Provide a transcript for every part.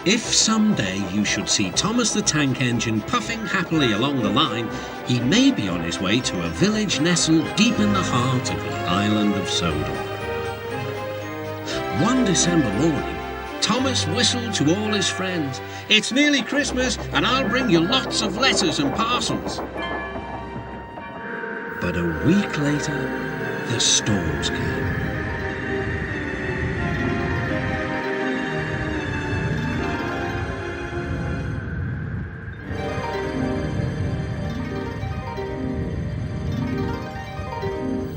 If someday you should see Thomas the Tank Engine puffing happily along the line, he may be on his way to a village nestled deep in the heart of the island of Sodor. One December morning, Thomas whistled to all his friends. "It's nearly Christmas and I'll bring you lots of letters and parcels." But a week later, the storms came.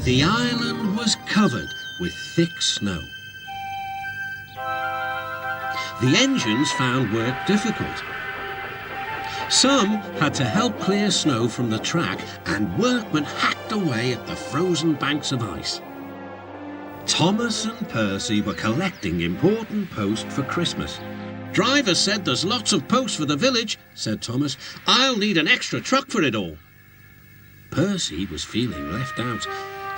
The island was covered with thick snow. The engines found work difficult. Some had to help clear snow from the track, and workmen hacked away at the frozen banks of ice. Thomas and Percy were collecting important post for Christmas. "Driver said there's lots of post for the village," said Thomas. "I'll need an extra truck for it all." Percy was feeling left out.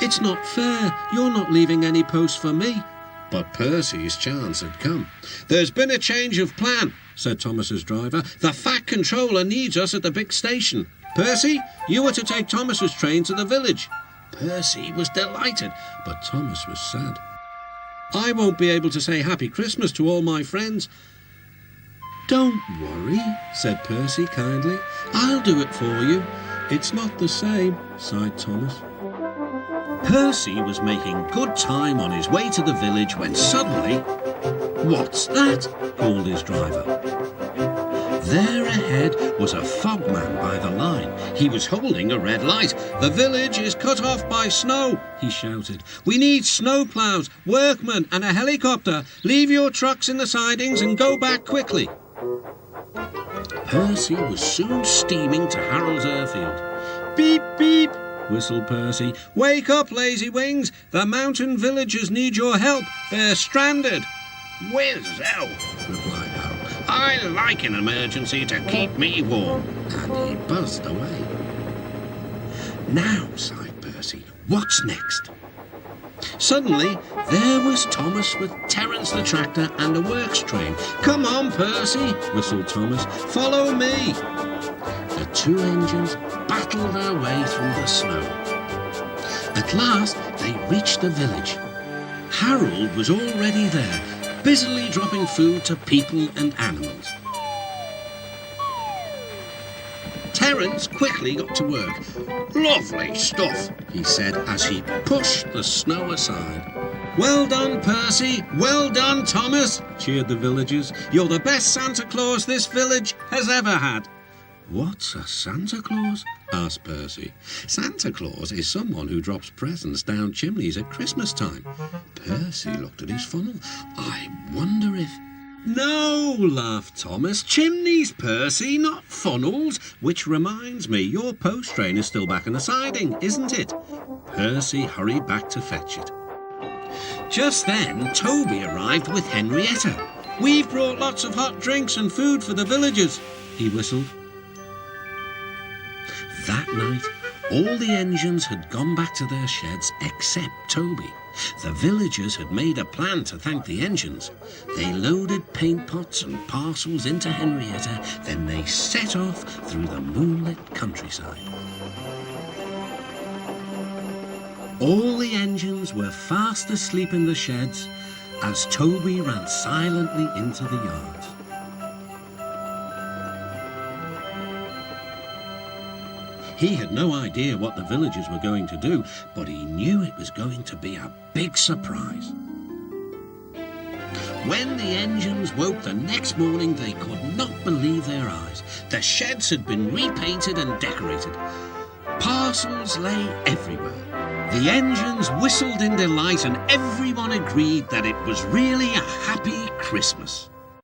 "It's not fair. You're not leaving any post for me." But Percy's chance had come. "There's been a change of plan," said Thomas's driver. "The Fat Controller needs us at the big station. Percy, you are to take Thomas's train to the village." Percy was delighted, but Thomas was sad. "I won't be able to say Happy Christmas to all my friends." "Don't worry," said Percy kindly. "I'll do it for you." "It's not the same," sighed Thomas. Percy was making good time on his way to the village when suddenly, "What's that?" called his driver. There ahead was a fogman by the line. He was holding a red light. "The village is cut off by snow," he shouted. "We need snowplows, workmen and a helicopter. Leave your trucks in the sidings and go back quickly." Percy was soon steaming to Harold's airfield. "Beep, beep," whistled Percy. "Wake up, lazy wings. The mountain villagers need your help. They're stranded." "Whiz-ow," replied Harold. "I like an emergency to keep me warm." And he buzzed away. "Now," sighed Percy, "what's next?" Suddenly, there was Thomas with Terence the tractor and a works train. "Come on, Percy," whistled Thomas. "Follow me." The two engines battled their way through the snow. At last, they reached the village. Harold was already there, busily dropping food to people and animals. Terence quickly got to work. "Lovely stuff," he said as he pushed the snow aside. "Well done, Percy. Well done, Thomas," cheered the villagers. "You're the best Santa Claus this village has ever had." "What's a Santa Claus?" asked Percy. "Santa Claus is someone who drops presents down chimneys at Christmas time." Percy looked at his funnel. "I wonder if—" "No," laughed Thomas. "Chimneys, Percy, not funnels. Which reminds me, your post train is still back in the siding, isn't it?" Percy hurried back to fetch it. Just then, Toby arrived with Henrietta. "We've brought lots of hot drinks and food for the villagers," he whistled. That night, all the engines had gone back to their sheds except Toby. The villagers had made a plan to thank the engines. They loaded paint pots and parcels into Henrietta, then they set off through the moonlit countryside. All the engines were fast asleep in the sheds as Toby ran silently into the yards. He had no idea what the villagers were going to do, but he knew it was going to be a big surprise. When the engines woke the next morning, they could not believe their eyes. The sheds had been repainted and decorated. Parcels lay everywhere. The engines whistled in delight, and everyone agreed that it was really a happy Christmas.